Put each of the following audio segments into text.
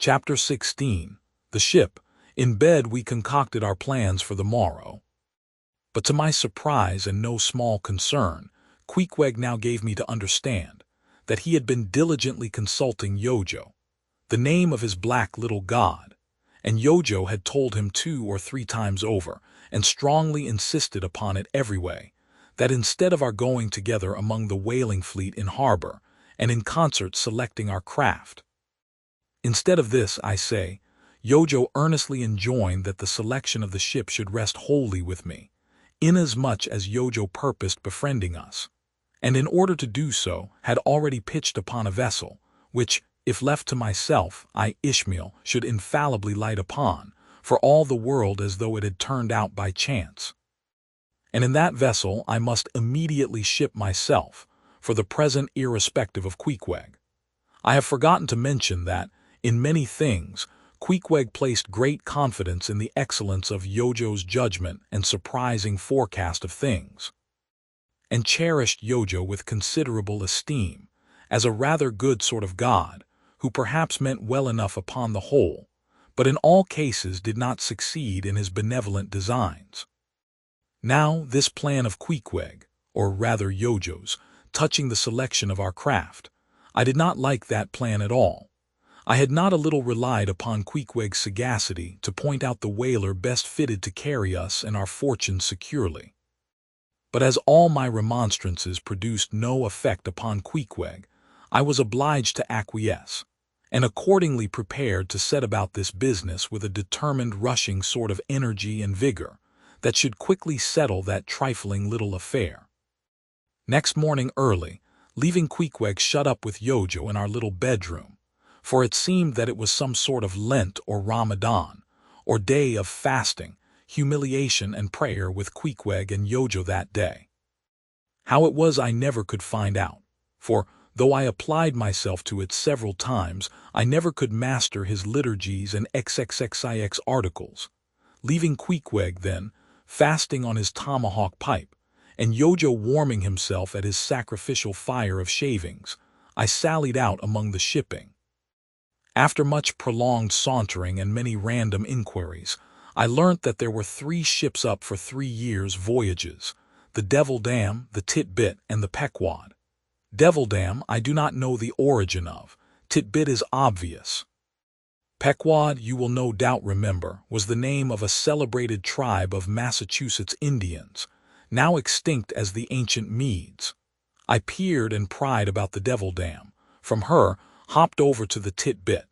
Chapter 16. The Ship. In bed we concocted our plans for the morrow. But to my surprise and no small concern, Queequeg now gave me to understand that he had been diligently consulting Yojo, the name of his black little god, and Yojo had told him 2 or 3 times over, and strongly insisted upon it every way, that instead of our going together among the whaling fleet in harbor, and in concert selecting our craft, instead of this, I say, Yojo earnestly enjoined that the selection of the ship should rest wholly with me, inasmuch as Yojo purposed befriending us, and in order to do so had already pitched upon a vessel, which, if left to myself, I, Ishmael, should infallibly light upon, for all the world as though it had turned out by chance. And in that vessel I must immediately ship myself, for the present irrespective of Queequeg. I have forgotten to mention that, in many things, Queequeg placed great confidence in the excellence of Yojo's judgment and surprising forecast of things, and cherished Yojo with considerable esteem, as a rather good sort of god, who perhaps meant well enough upon the whole, but in all cases did not succeed in his benevolent designs. Now this plan of Queequeg, or rather Yojo's, touching the selection of our craft, I did not like that plan at all. I had not a little relied upon Queequeg's sagacity to point out the whaler best fitted to carry us and our fortunes securely. But as all my remonstrances produced no effect upon Queequeg, I was obliged to acquiesce, and accordingly prepared to set about this business with a determined rushing sort of energy and vigor that should quickly settle that trifling little affair. Next morning early, leaving Queequeg shut up with Yojo in our little bedroom, for it seemed that it was some sort of Lent or Ramadan, or day of fasting, humiliation and prayer with Queequeg and Yojo that day. How it was I never could find out, for, though I applied myself to it several times, I never could master his liturgies and XXXIX articles. Leaving Queequeg, then, fasting on his tomahawk pipe, and Yojo warming himself at his sacrificial fire of shavings, I sallied out among the shipping. After much prolonged sauntering and many random inquiries, I learnt that there were 3 ships up for 3 years' voyages, the Devil Dam, the Tit-Bit, and the Pequod. Devil Dam I do not know the origin of, Tit-Bit is obvious. Pequod, you will no doubt remember, was the name of a celebrated tribe of Massachusetts Indians, now extinct as the ancient Medes. I peered and pried about the Devil Dam, from her hopped over to the Tit-Bit,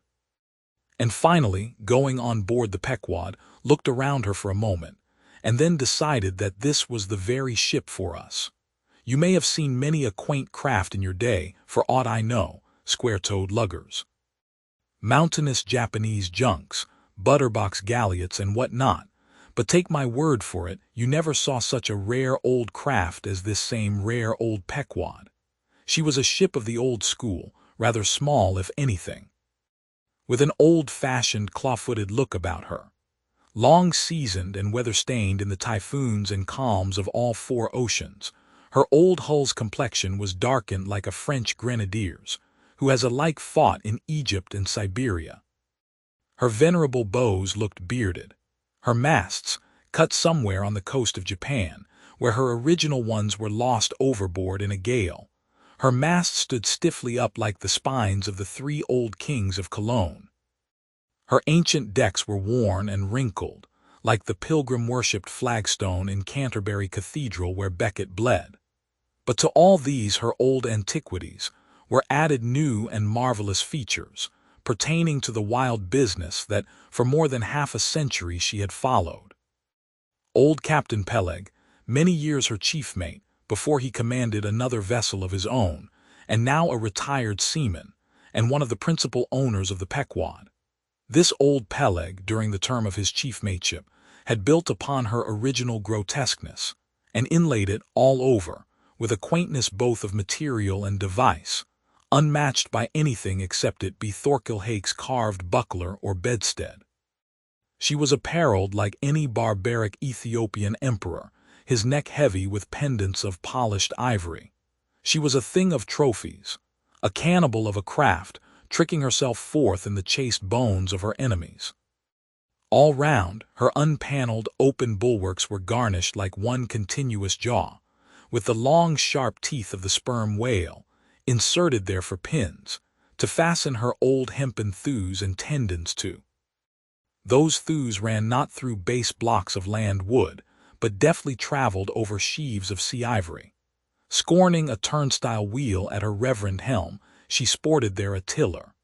and finally, going on board the Pequod, looked around her for a moment, and then decided that this was the very ship for us. You may have seen many a quaint craft in your day, for aught I know, square-toed luggers, mountainous Japanese junks, butterbox galliots, and what not, but take my word for it, you never saw such a rare old craft as this same rare old Pequod. She was a ship of the old school, rather small if anything, with an old-fashioned claw-footed look about her. Long seasoned and weather-stained in the typhoons and calms of all 4 oceans, her old hull's complexion was darkened like a French grenadier's, who has alike fought in Egypt and Siberia. Her venerable bows looked bearded. Her masts, cut somewhere on the coast of Japan, where her original ones were lost overboard in a gale, her masts stood stiffly up like the spines of the 3 old kings of Cologne. Her ancient decks were worn and wrinkled, like the pilgrim-worshipped flagstone in Canterbury Cathedral where Becket bled. But to all these her old antiquities were added new and marvelous features, pertaining to the wild business that for more than half a century she had followed. Old Captain Peleg, many years her chief mate, before he commanded another vessel of his own, and now a retired seaman, and one of the principal owners of the Pequod. This old Peleg, during the term of his chief mateship, had built upon her original grotesqueness, and inlaid it all over, with a quaintness both of material and device, unmatched by anything except it be Thorkill Hake's carved buckler or bedstead. She was apparelled like any barbaric Ethiopian emperor, his neck heavy with pendants of polished ivory. She was a thing of trophies, a cannibal of a craft, tricking herself forth in the chased bones of her enemies. All round, her unpaneled, open bulwarks were garnished like one continuous jaw, with the long, sharp teeth of the sperm whale, inserted there for pins, to fasten her old hempen thews and tendons to. Those thews ran not through base blocks of land wood, but deftly traveled over sheaves of sea ivory. Scorning a turnstile wheel at her reverend helm, she sported there a tiller.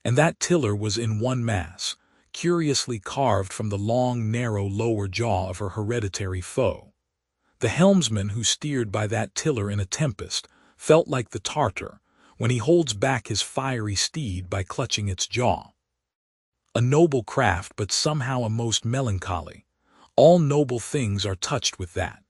And that tiller was in one mass, curiously carved from the long, narrow lower jaw of her hereditary foe. The helmsman who steered by that tiller in a tempest felt like the Tartar when he holds back his fiery steed by clutching its jaw. A noble craft, but somehow a most melancholy. All noble things are touched with that.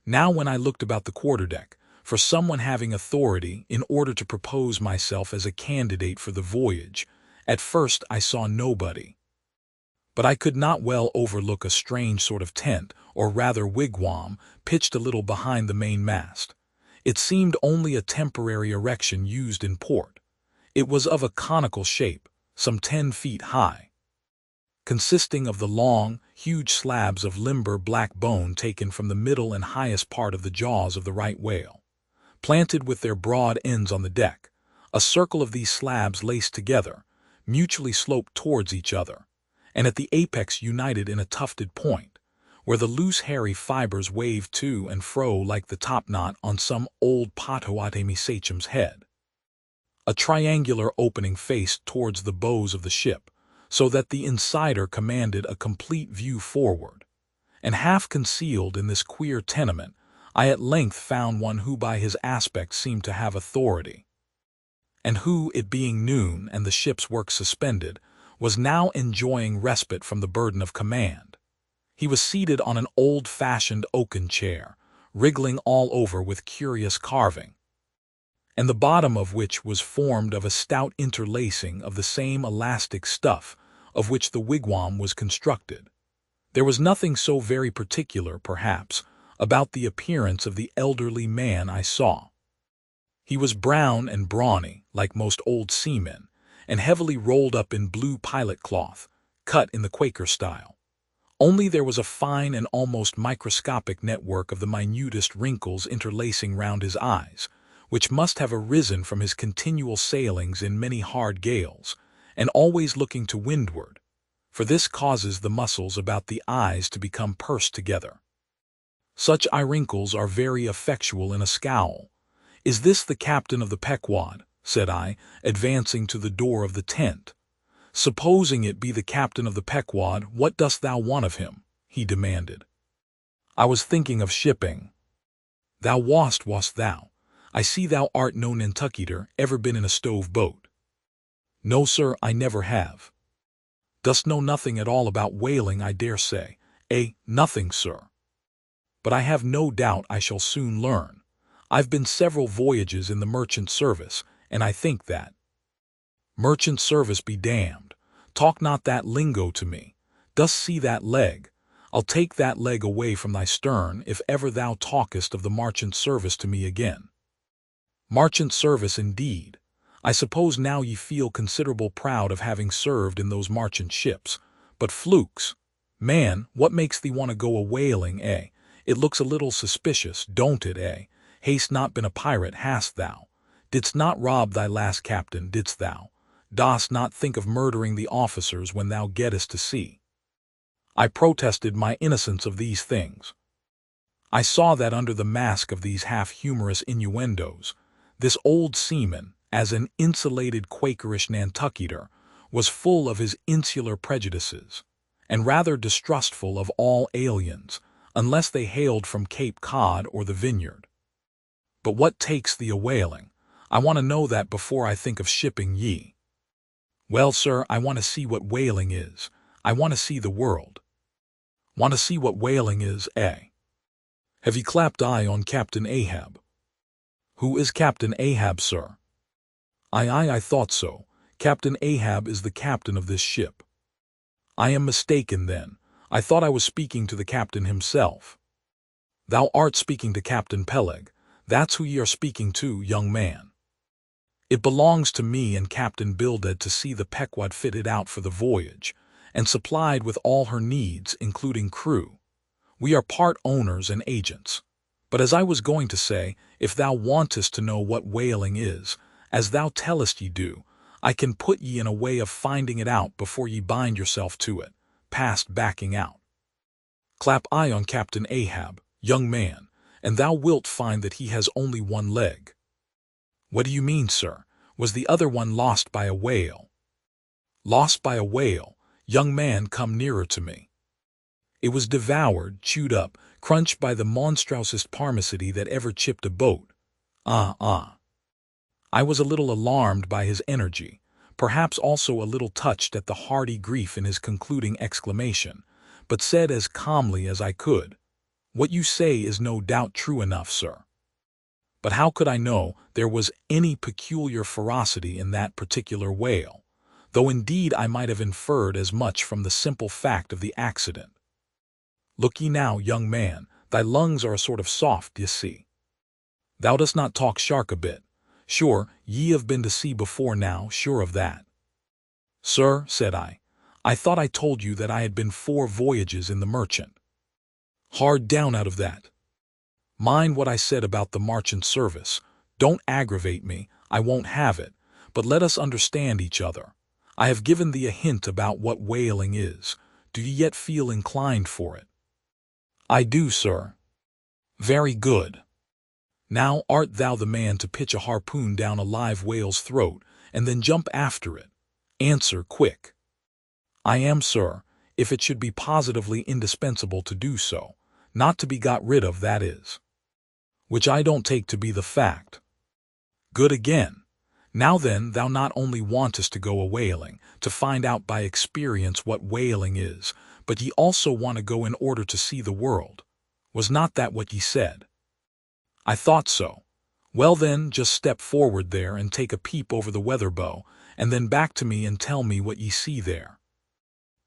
Now when I looked about the quarterdeck, for someone having authority in order to propose myself as a candidate for the voyage, at first I saw nobody. But I could not well overlook a strange sort of tent, or rather wigwam, pitched a little behind the main mast. It seemed only a temporary erection used in port. It was of a conical shape, some 10 feet high, consisting of the long, huge slabs of limber black bone taken from the middle and highest part of the jaws of the right whale. Planted with their broad ends on the deck, a circle of these slabs laced together, mutually sloped towards each other, and at the apex united in a tufted point, where the loose hairy fibers waved to and fro like the topknot on some old Potawatomi sachem's head. A triangular opening faced towards the bows of the ship, so that the insider commanded a complete view forward. And half concealed in this queer tenement, I at length found one who by his aspect seemed to have authority, and who, it being noon and the ship's work suspended, was now enjoying respite from the burden of command. He was seated on an old-fashioned oaken chair, wriggling all over with curious carving, and the bottom of which was formed of a stout interlacing of the same elastic stuff of which the wigwam was constructed. There was nothing so very particular, perhaps, about the appearance of the elderly man I saw. He was brown and brawny, like most old seamen, and heavily rolled up in blue pilot cloth, cut in the Quaker style. Only there was a fine and almost microscopic network of the minutest wrinkles interlacing round his eyes, which must have arisen from his continual sailings in many hard gales, and always looking to windward, for this causes the muscles about the eyes to become pursed together. Such eye wrinkles are very effectual in a scowl. "Is this the captain of the Pequod?" said I, advancing to the door of the tent. "Supposing it be the captain of the Pequod, what dost thou want of him?" he demanded. "I was thinking of shipping." "Thou wast thou? I see thou art no Nantucketer, ever been in a stove boat." "No, sir, I never have." "Dost know nothing at all about whaling, I dare say?" "Nothing, sir." "But I have no doubt I shall soon learn. I've been several voyages in the merchant service, and I think that—" "Merchant service be damned. Talk not that lingo to me. Dost see that leg? I'll take that leg away from thy stern if ever thou talkest of the marchant service to me again." "Marchant service indeed. I suppose now ye feel considerable proud of having served in those marchant ships. But flukes! Man, what makes thee want to go a-whaling, eh? It looks a little suspicious, don't it, eh? Hast not been a pirate, hast thou? Didst not rob thy last captain, didst thou? Dost not think of murdering the officers when thou gettest to sea?" I protested my innocence of these things. I saw that under the mask of these half-humorous innuendos, this old seaman, as an insulated Quakerish Nantucketer, was full of his insular prejudices, and rather distrustful of all aliens, unless they hailed from Cape Cod or the Vineyard. "But what takes thee a-whaling? I want to know that before I think of shipping ye." "Well, sir, I want to see what whaling is. I want to see the world." "Want to see what whaling is, eh? Have ye clapped eye on Captain Ahab?" "Who is Captain Ahab, sir?" I thought so. Captain Ahab is the captain of this ship." "I am mistaken, then. I thought I was speaking to the captain himself." "Thou art speaking to Captain Peleg. That's who ye are speaking to, young man." It belongs to me and Captain Bildad to see the Pequod fitted out for the voyage, and supplied with all her needs, including crew. We are part owners and agents. But as I was going to say, if thou wantest to know what whaling is, as thou tellest ye do, I can put ye in a way of finding it out before ye bind yourself to it, past backing out. Clap eye on Captain Ahab, young man, and thou wilt find that he has only one leg. What do you mean, sir? Was the other one lost by a whale? Lost by a whale? Young man, come nearer to me. It was devoured, chewed up, crunched by the monstrosest parmacity that ever chipped a boat. I was a little alarmed by his energy, perhaps also a little touched at the hearty grief in his concluding exclamation, but said as calmly as I could, "What you say is no doubt true enough, sir." But how could I know there was any peculiar ferocity in that particular whale, though indeed I might have inferred as much from the simple fact of the accident. Look ye now, young man, thy lungs are a sort of soft, ye see. Thou dost not talk shark a bit. Sure, ye have been to sea before now, sure of that. Sir, said I thought I told you that I had been 4 voyages in the Merchant. Hard down out of that. Mind what I said about the marchant service. Don't aggravate me, I won't have it, but let us understand each other. I have given thee a hint about what whaling is. Do ye yet feel inclined for it? I do, sir. Very good. Now art thou the man to pitch a harpoon down a live whale's throat, and then jump after it? Answer quick. I am, sir, if it should be positively indispensable to do so, not to be got rid of, that is. Which I don't take to be the fact. Good again. Now then, thou not only wantest to go a-whaling, to find out by experience what whaling is, but ye also want to go in order to see the world. Was not that what ye said? I thought so. Well then, just step forward there and take a peep over the weather bow, and then back to me and tell me what ye see there.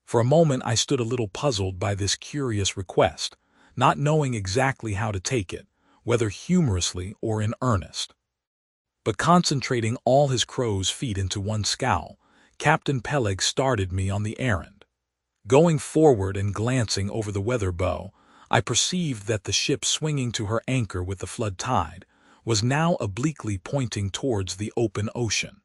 For a moment I stood a little puzzled by this curious request, not knowing exactly how to take it, whether humorously or in earnest. But concentrating all his crow's feet into one scowl, Captain Peleg started me on the errand. Going forward and glancing over the weather bow, I perceived that the ship swinging to her anchor with the flood tide was now obliquely pointing towards the open ocean.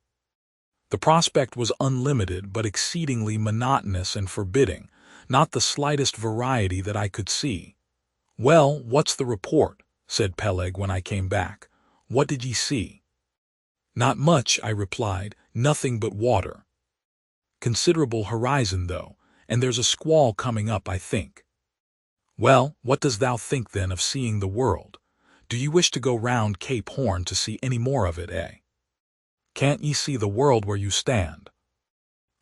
The prospect was unlimited but exceedingly monotonous and forbidding, not the slightest variety that I could see. Well, what's the report? Said Peleg when I came back. What did ye see? Not much, I replied, nothing but water. Considerable horizon, though, and there's a squall coming up, I think. Well, what dost thou think then of seeing the world? Do ye wish to go round Cape Horn to see any more of it, eh? Can't ye see the world where you stand?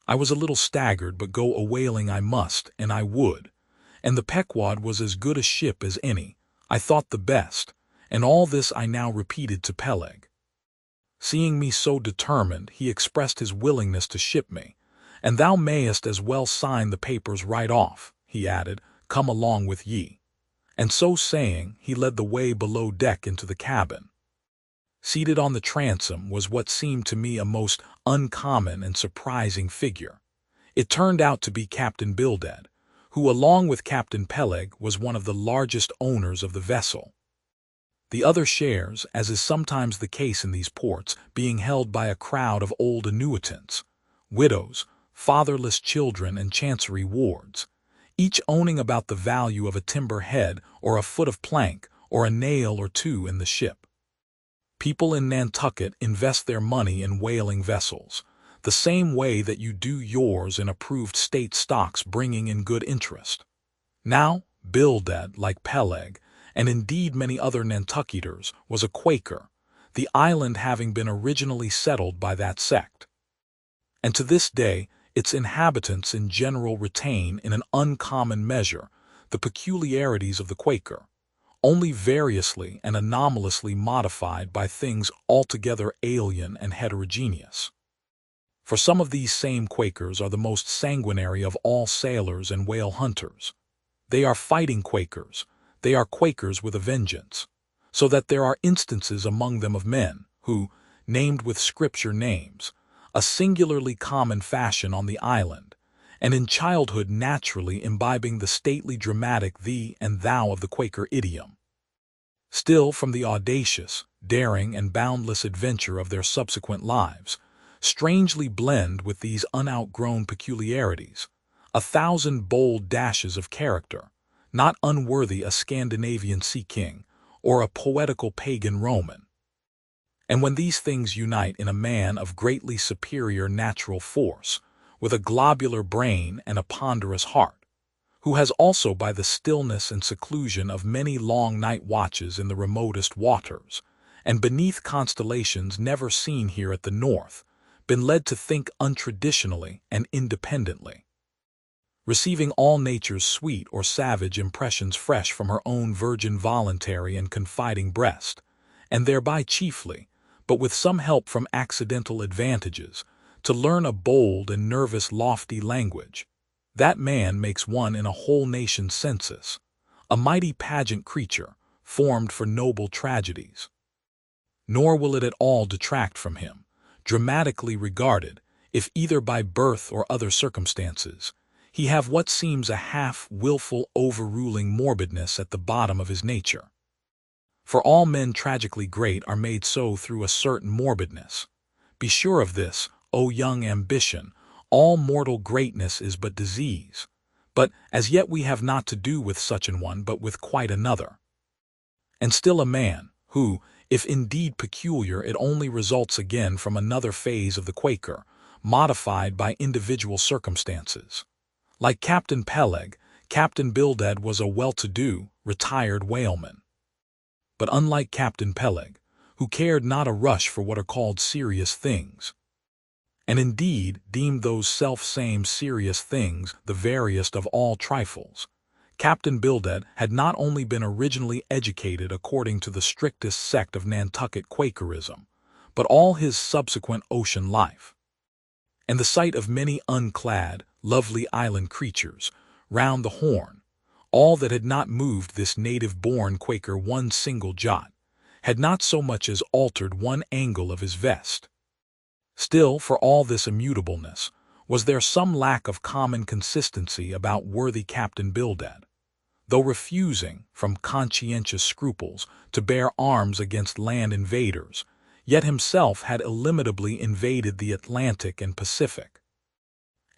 I was a little staggered, but go a-whaling I must, and I would. And the Pequod was as good a ship as any, I thought the best, and all this I now repeated to Peleg. Seeing me so determined, he expressed his willingness to ship me, and thou mayest as well sign the papers right off, he added, come along with ye. And so saying, he led the way below deck into the cabin. Seated on the transom was what seemed to me a most uncommon and surprising figure. It turned out to be Captain Bildad, who along with Captain Peleg was one of the largest owners of the vessel. The other shares, as is sometimes the case in these ports, being held by a crowd of old annuitants, widows, fatherless children, and chancery wards, each owning about the value of a timber head or a foot of plank or a nail or two in the ship. People in Nantucket invest their money in whaling vessels, the same way that you do yours in approved state stocks bringing in good interest. Now, Bildad, like Peleg, and indeed many other Nantucketers, was a Quaker, the island having been originally settled by that sect. And to this day, its inhabitants in general retain in an uncommon measure the peculiarities of the Quaker, only variously and anomalously modified by things altogether alien and heterogeneous. For some of these same Quakers are the most sanguinary of all sailors and whale hunters. They are fighting Quakers. They are Quakers with a vengeance, so that there are instances among them of men who, named with scripture names, a singularly common fashion on the island, and in childhood naturally imbibing the stately dramatic thee and thou of the Quaker idiom. Still, from the audacious, daring, and boundless adventure of their subsequent lives, strangely blend with these unoutgrown peculiarities, 1,000 bold dashes of character, not unworthy a Scandinavian sea king or a poetical pagan Roman. And when these things unite in a man of greatly superior natural force, with a globular brain and a ponderous heart, who has also by the stillness and seclusion of many long night watches in the remotest waters, and beneath constellations never seen here at the north, been led to think untraditionally and independently, receiving all nature's sweet or savage impressions fresh from her own virgin voluntary and confiding breast, and thereby chiefly, but with some help from accidental advantages, to learn a bold and nervous lofty language, that man makes one in a whole nation's census, a mighty pageant creature, formed for noble tragedies. Nor will it at all detract from him, dramatically regarded, if either by birth or other circumstances, he have what seems a half-willful overruling morbidness at the bottom of his nature. For all men tragically great are made so through a certain morbidness. Be sure of this, O young ambition, all mortal greatness is but disease, but as yet we have not to do with such an one but with quite another. And still a man, who, if indeed peculiar, it only results again from another phase of the Quaker, modified by individual circumstances. Like Captain Peleg, Captain Bildad was a well-to-do, retired whaleman. But unlike Captain Peleg, who cared not a rush for what are called serious things, and indeed deemed those self-same serious things the veriest of all trifles, Captain Bildad had not only been originally educated according to the strictest sect of Nantucket Quakerism, but all his subsequent ocean life, and the sight of many unclad, lovely island creatures round the Horn, all that had not moved this native-born Quaker one single jot, had not so much as altered one angle of his vest. Still, for all this immutableness, was there some lack of common consistency about worthy Captain Bildad, though refusing, from conscientious scruples, to bear arms against land invaders, yet himself had illimitably invaded the Atlantic and Pacific.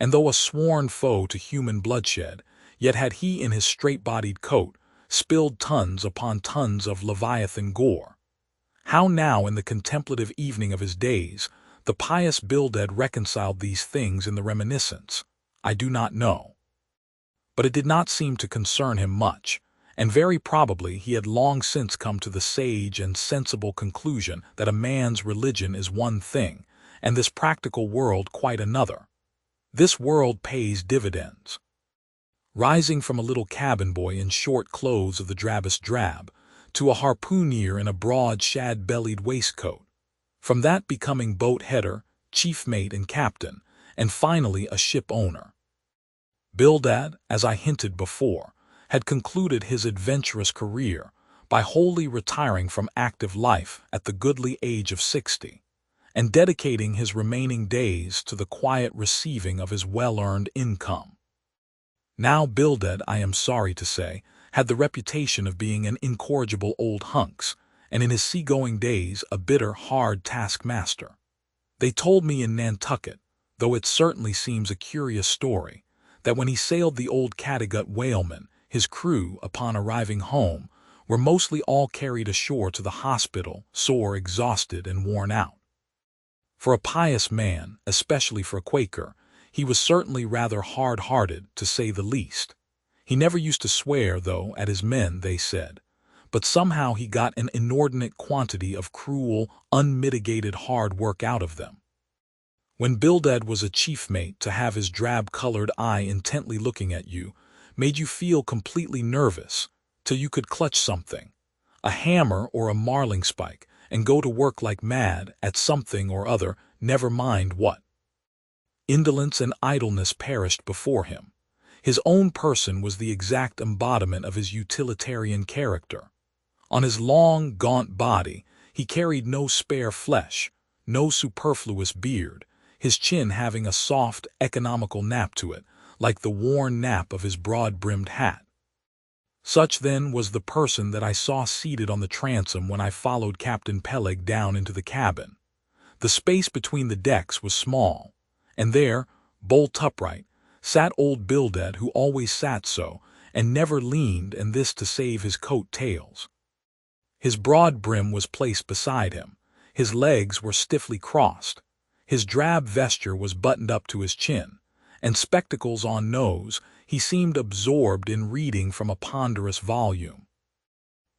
And though a sworn foe to human bloodshed, yet had he in his straight-bodied coat spilled tons upon tons of Leviathan gore. How now in the contemplative evening of his days the pious Bildad reconciled these things in the reminiscence, I do not know. But it did not seem to concern him much, and very probably he had long since come to the sage and sensible conclusion that a man's religion is one thing, and this practical world quite another. This world pays dividends. Rising from a little cabin boy in short clothes of the drabbest drab, to a harpooneer in a broad shad-bellied waistcoat, from that becoming boat-header, chief mate and captain, and finally a ship-owner. Bildad, as I hinted before, had concluded his adventurous career by wholly retiring from active life at the goodly age of 60, and dedicating his remaining days to the quiet receiving of his well-earned income. Now Bildad, I am sorry to say, had the reputation of being an incorrigible old hunks, and in his seagoing days a bitter, hard taskmaster. They told me in Nantucket, though it certainly seems a curious story, that when he sailed the old Cattegut whaleman, his crew, upon arriving home, were mostly all carried ashore to the hospital, sore, exhausted, and worn out. For a pious man, especially for a Quaker, he was certainly rather hard-hearted, to say the least. He never used to swear, though, at his men, they said, but somehow he got an inordinate quantity of cruel, unmitigated hard work out of them. When Bildad was a chief mate, to have his drab-colored eye intently looking at you made you feel completely nervous, till you could clutch something, a hammer or a marling spike, and go to work like mad at something or other, never mind what. Indolence and idleness perished before him. His own person was the exact embodiment of his utilitarian character. On his long, gaunt body he carried no spare flesh, no superfluous beard, his chin having a soft, economical nap to it, like the worn nap of his broad-brimmed hat. Such, then, was the person that I saw seated on the transom when I followed Captain Peleg down into the cabin. The space between the decks was small, and there, bolt upright, sat old Bildad, who always sat so, and never leaned, and this to save his coat tails. His broad brim was placed beside him, his legs were stiffly crossed, his drab vesture was buttoned up to his chin, and spectacles on nose, he seemed absorbed in reading from a ponderous volume.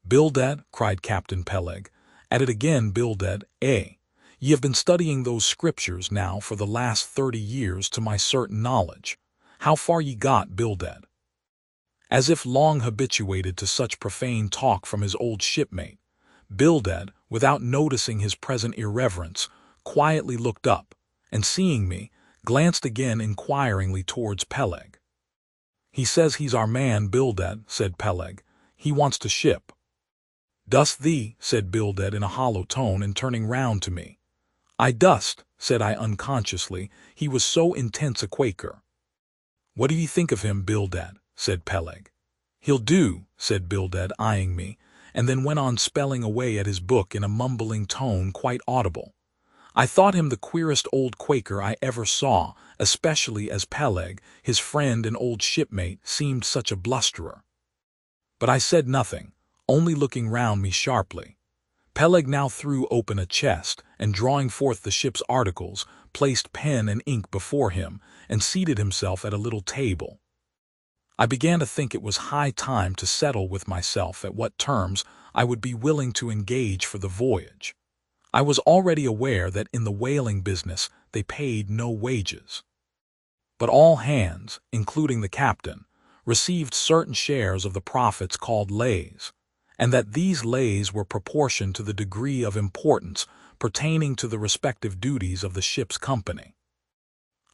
"Bildad," cried Captain Peleg, "at it again, Bildad, ye have been studying those scriptures now for the last 30 years to my certain knowledge. How far ye got, Bildad?" As if long habituated to such profane talk from his old shipmate, Bildad, without noticing his present irreverence, quietly looked up, and seeing me, glanced again inquiringly towards Peleg. "He says he's our man, Bildad," said Peleg. "He wants to ship." "Dost thee?" said Bildad in a hollow tone, and turning round to me. "I dust," said I unconsciously, he was so intense a Quaker. "What do ye think of him, Bildad?" said Peleg. "He'll do," said Bildad, eyeing me, and then went on spelling away at his book in a mumbling tone quite audible. I thought him the queerest old Quaker I ever saw, especially as Peleg, his friend and old shipmate, seemed such a blusterer. But I said nothing, only looking round me sharply. Peleg now threw open a chest, and drawing forth the ship's articles, placed pen and ink before him, and seated himself at a little table. I began to think it was high time to settle with myself at what terms I would be willing to engage for the voyage. I was already aware that in the whaling business they paid no wages. But all hands, including the captain, received certain shares of the profits called lays, and that these lays were proportioned to the degree of importance pertaining to the respective duties of the ship's company.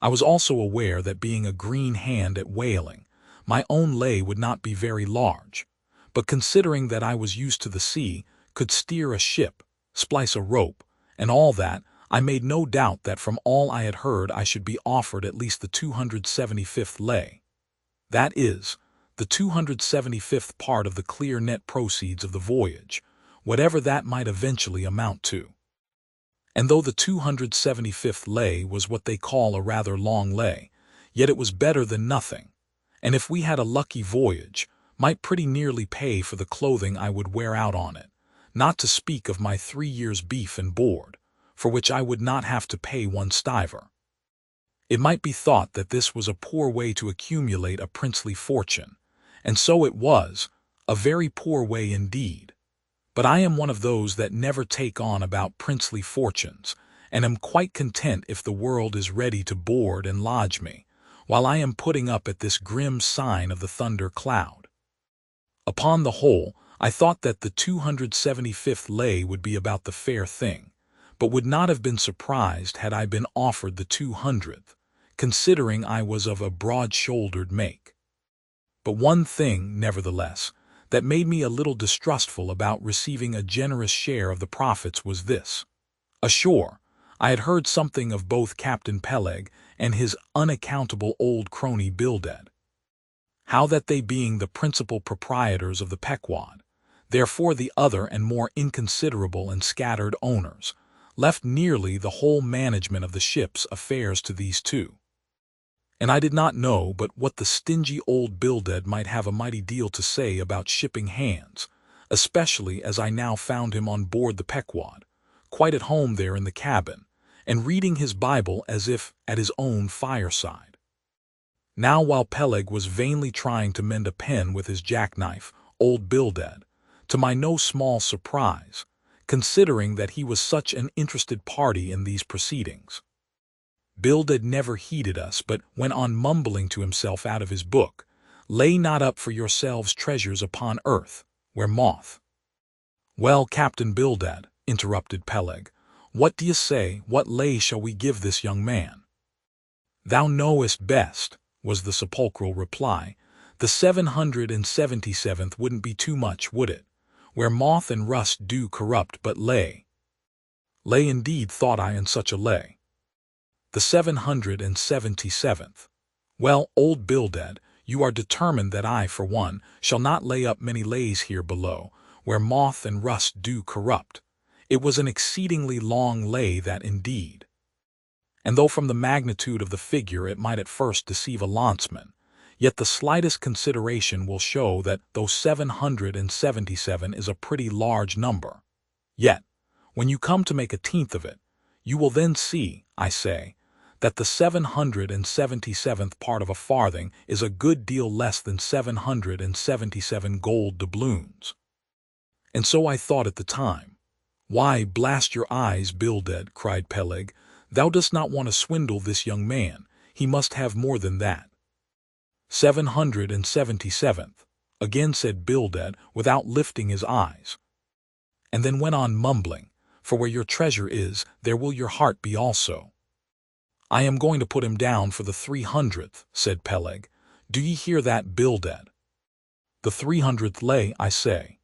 I was also aware that, being a green hand at whaling, my own lay would not be very large, but considering that I was used to the sea, could steer a ship, splice a rope, and all that, I made no doubt that from all I had heard I should be offered at least the 275th lay. That is, the 275th part of the clear net proceeds of the voyage, whatever that might eventually amount to. And though the 275th lay was what they call a rather long lay, yet it was better than nothing, and if we had a lucky voyage, might pretty nearly pay for the clothing I would wear out on it, not to speak of my 3 years' beef and board, for which I would not have to pay 1 stiver. It might be thought that this was a poor way to accumulate a princely fortune, and so it was, a very poor way indeed. But I am one of those that never take on about princely fortunes, and am quite content if the world is ready to board and lodge me, while I am putting up at this grim sign of the thunder cloud. Upon the whole, I thought that the 275th lay would be about the fair thing, but would not have been surprised had I been offered the 200th, considering I was of a broad-shouldered make. But one thing, nevertheless, that made me a little distrustful about receiving a generous share of the profits was this. Ashore, I had heard something of both Captain Peleg and his unaccountable old crony Bildad. How that they, being the principal proprietors of the Pequod, therefore the other and more inconsiderable and scattered owners, left nearly the whole management of the ship's affairs to these two. And I did not know but what the stingy old Bildad might have a mighty deal to say about shipping hands, especially as I now found him on board the Pequod, quite at home there in the cabin, and reading his Bible as if at his own fireside. Now, while Peleg was vainly trying to mend a pen with his jackknife, old Bildad, to my no small surprise, considering that he was such an interested party in these proceedings, Bildad never heeded us, but went on mumbling to himself out of his book, "Lay not up for yourselves treasures upon earth, where moth—" "Well, Captain Bildad," interrupted Peleg, "what d'ye say, what lay shall we give this young man?" "Thou knowest best," was the sepulchral reply. "The 777th wouldn't be too much, would it? Where moth and rust do corrupt, but lay." Lay indeed, thought I, in such a lay. The 777th. Well, old Bildad, you are determined that I, for one, shall not lay up many lays here below, where moth and rust do corrupt. It was an exceedingly long lay, that indeed. And though from the magnitude of the figure it might at first deceive a lanceman, yet the slightest consideration will show that though 777 is a pretty large number, yet, when you come to make a tenth of it, you will then see, I say, that the 777th part of a farthing is a good deal less than 777 gold doubloons. And so I thought at the time. Why, blast your eyes, Bildad, cried Peleg, thou dost not want to swindle this young man, he must have more than that. 777th, again said Bildad, without lifting his eyes, and then went on mumbling, for where your treasure is, there will your heart be also. I am going to put him down for the 300th, said Peleg. Do ye hear that, Bildad? The 300th lay, I say.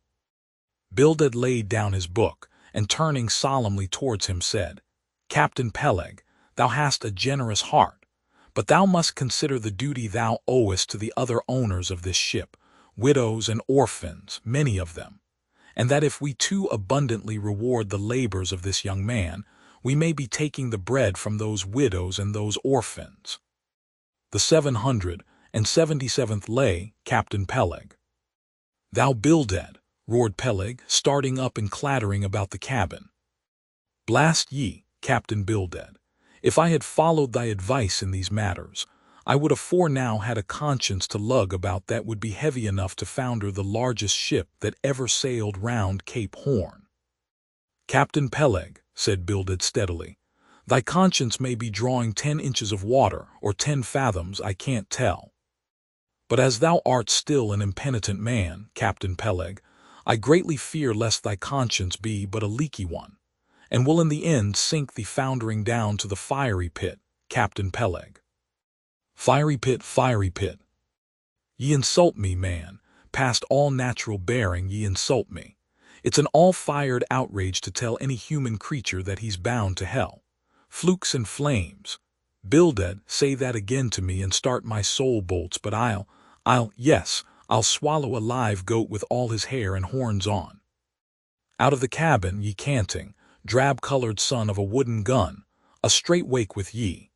Bildad laid down his book, and turning solemnly towards him said, Captain Peleg, thou hast a generous heart, but thou must consider the duty thou owest to the other owners of this ship, widows and orphans, many of them, and that if we too abundantly reward the labors of this young man, we may be taking the bread from those widows and those orphans. The 777th lay, Captain Peleg. Thou Bildad, roared Peleg, starting up and clattering about the cabin. Blast ye, Captain Bildad, if I had followed thy advice in these matters, I would afore now had a conscience to lug about that would be heavy enough to founder the largest ship that ever sailed round Cape Horn. Captain Peleg, said Bildad steadily, thy conscience may be drawing 10 inches of water, or 10 fathoms, I can't tell. But as thou art still an impenitent man, Captain Peleg, I greatly fear lest thy conscience be but a leaky one, and will in the end sink thee foundering down to the fiery pit, Captain Peleg. Fiery pit, fiery pit. Ye insult me, man, past all natural bearing ye insult me. It's an all-fired outrage to tell any human creature that he's bound to hell. Flukes and flames. Bildad, say that again to me and start my soul bolts, but I'll swallow a live goat with all his hair and horns on. Out of the cabin, ye canting, drab-colored son of a wooden gun, a straight wake with ye.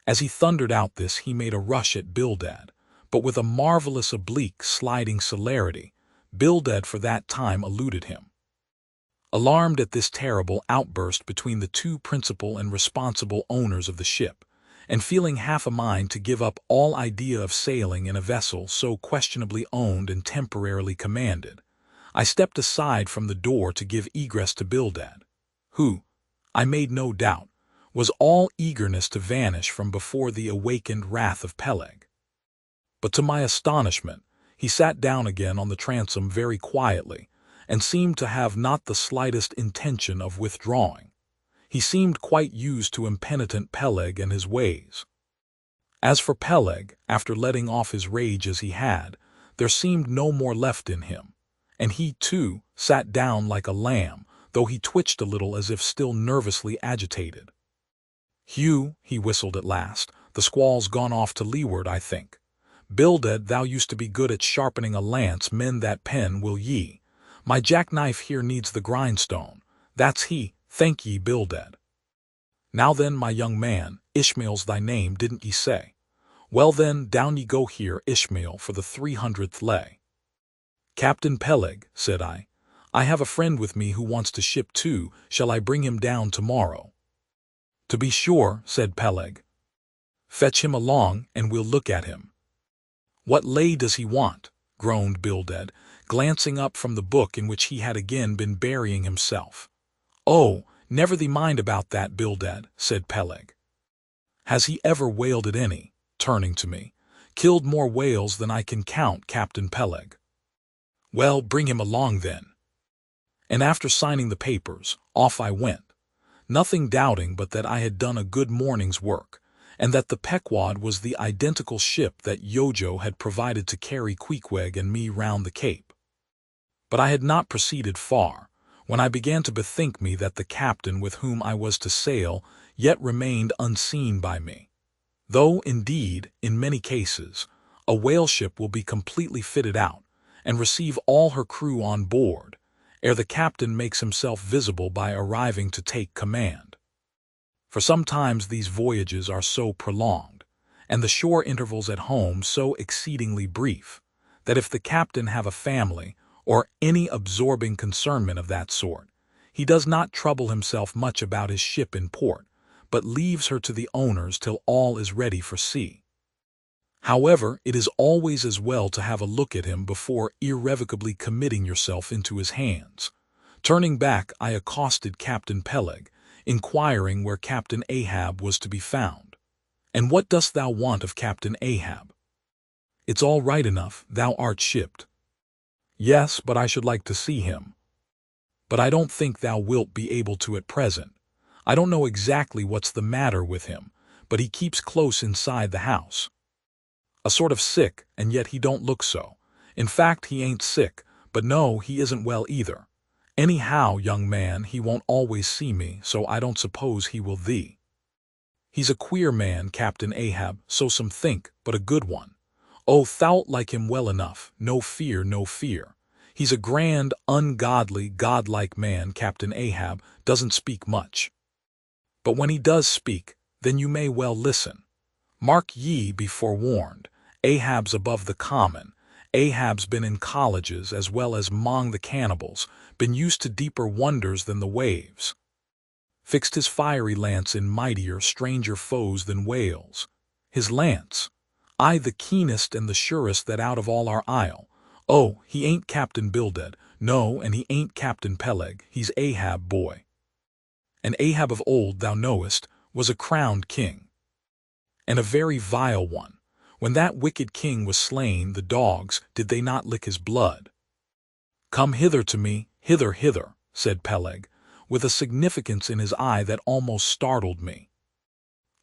As he thundered out this, he made a rush at Bildad, but with a marvelous oblique sliding celerity, Bildad for that time eluded him. Alarmed at this terrible outburst between the two principal and responsible owners of the ship, and feeling half a mind to give up all idea of sailing in a vessel so questionably owned and temporarily commanded, I stepped aside from the door to give egress to Bildad, who, I made no doubt, was all eagerness to vanish from before the awakened wrath of Peleg. But to my astonishment, he sat down again on the transom very quietly, and seemed to have not the slightest intention of withdrawing. He seemed quite used to impenitent Peleg and his ways. As for Peleg, after letting off his rage as he had, there seemed no more left in him, and he, too, sat down like a lamb, though he twitched a little as if still nervously agitated. Hugh, he whistled at last, the squall's gone off to leeward, I think. Bildad, thou used to be good at sharpening a lance, mend that pen, will ye? My jackknife here needs the grindstone. That's he, thank ye, Bildad. Now then, my young man, Ishmael's thy name, didn't ye say? Well then, down ye go here, Ishmael, for the 300th lay. Captain Peleg, said I have a friend with me who wants to ship too. Shall I bring him down tomorrow? To be sure, said Peleg. Fetch him along, and we'll look at him. What lay does he want? Groaned Bildad, glancing up from the book in which he had again been burying himself. Oh, never thee mind about that, Bildad, said Peleg. Has he ever whaled at any? Turning to me. Killed more whales than I can count, Captain Peleg. Well, bring him along then. And after signing the papers, off I went, nothing doubting but that I had done a good morning's work, and that the Pequod was the identical ship that Yojo had provided to carry Queequeg and me round the Cape. But I had not proceeded far, when I began to bethink me that the captain with whom I was to sail yet remained unseen by me. Though, indeed, in many cases, a whale ship will be completely fitted out, and receive all her crew on board, ere the captain makes himself visible by arriving to take command. For sometimes these voyages are so prolonged, and the shore intervals at home so exceedingly brief, that if the captain have a family, or any absorbing concernment of that sort, he does not trouble himself much about his ship in port, but leaves her to the owners till all is ready for sea. However, it is always as well to have a look at him before irrevocably committing yourself into his hands. Turning back, I accosted Captain Peleg, inquiring where Captain Ahab was to be found. "And what dost thou want of Captain Ahab?" "It's all right enough, thou art shipped." "Yes, but I should like to see him." "But I don't think thou wilt be able to at present. I don't know exactly what's the matter with him, but he keeps close inside the house. A sort of sick, and yet he don't look so. In fact, he ain't sick, but no, he isn't well either. Anyhow, young man, he won't always see me, so I don't suppose he will thee. He's a queer man, Captain Ahab, so some think, but a good one. Oh, thou'lt like him well enough, no fear, no fear. He's a grand, ungodly, godlike man, Captain Ahab, doesn't speak much. But when he does speak, then you may well listen. Mark ye, be forewarned, Ahab's above the common. Ahab's been in colleges as well as 'mong the cannibals, been used to deeper wonders than the waves. Fixed his fiery lance in mightier, stranger foes than whales. His lance, aye, the keenest and the surest that out of all our isle. Oh, he ain't Captain Bildad, no, and he ain't Captain Peleg, he's Ahab, boy. And Ahab of old, thou knowest, was a crowned king. And a very vile one. When that wicked king was slain, the dogs, did they not lick his blood? Come hither to me, hither, hither, said Peleg, with a significance in his eye that almost startled me.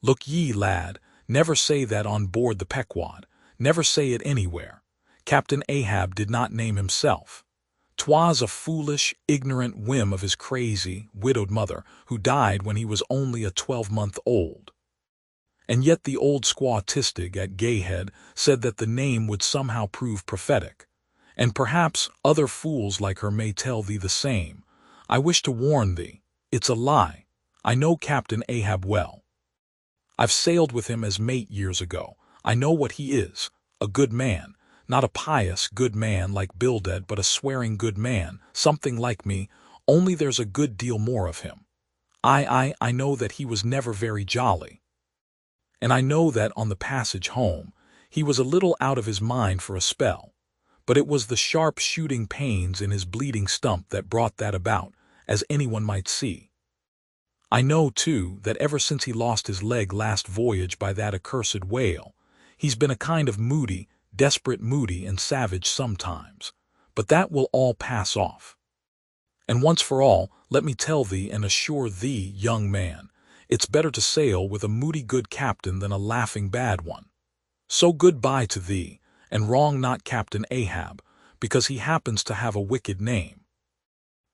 Look ye, lad, never say that on board the Pequod, never say it anywhere. Captain Ahab did not name himself. 'Twas a foolish, ignorant whim of his crazy, widowed mother, who died when he was only a 12-month old. And yet the old squaw Tistig at Gayhead said that the name would somehow prove prophetic, and perhaps other fools like her may tell thee the same. I wish to warn thee, it's a lie. I know Captain Ahab well. I've sailed with him as mate years ago. I know what he is, a good man, not a pious good man like Bildad, but a swearing good man, something like me, only there's a good deal more of him. I know that he was never very jolly. And I know that on the passage home, he was a little out of his mind for a spell, but it was the sharp shooting pains in his bleeding stump that brought that about, as anyone might see. I know, too, that ever since he lost his leg last voyage by that accursed whale, he's been a kind of moody, desperate moody and savage sometimes, but that will all pass off. And once for all, let me tell thee and assure thee, young man, it's better to sail with a moody good captain than a laughing bad one. So good-bye to thee, and wrong not Captain Ahab, because he happens to have a wicked name.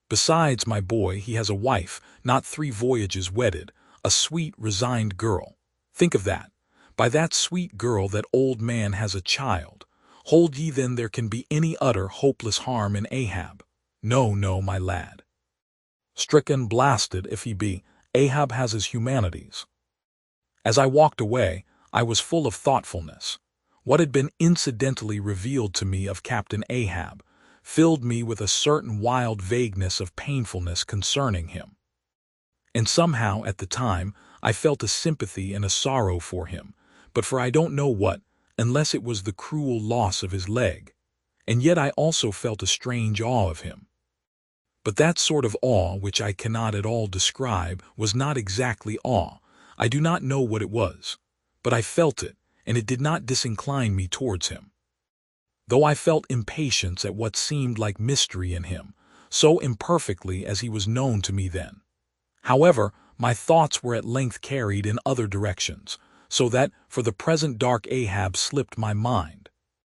Besides, my boy, he has a wife, not 3 voyages wedded, a sweet, resigned girl. Think of that. By that sweet girl that old man has a child. Hold ye then there can be any utter hopeless harm in Ahab? No, no, my lad. Stricken, blasted if he be, Ahab has his humanities. As I walked away, I was full of thoughtfulness. What had been incidentally revealed to me of Captain Ahab filled me with a certain wild vagueness of painfulness concerning him. And somehow, at the time, I felt a sympathy and a sorrow for him, but for I don't know what, unless it was the cruel loss of his leg. And yet I also felt a strange awe of him. But that sort of awe which I cannot at all describe was not exactly awe. I do not know what it was, but I felt it, and it did not disincline me towards him. Though I felt impatience at what seemed like mystery in him, so imperfectly as he was known to me then. However, my thoughts were at length carried in other directions, so that for the present dark Ahab slipped my mind.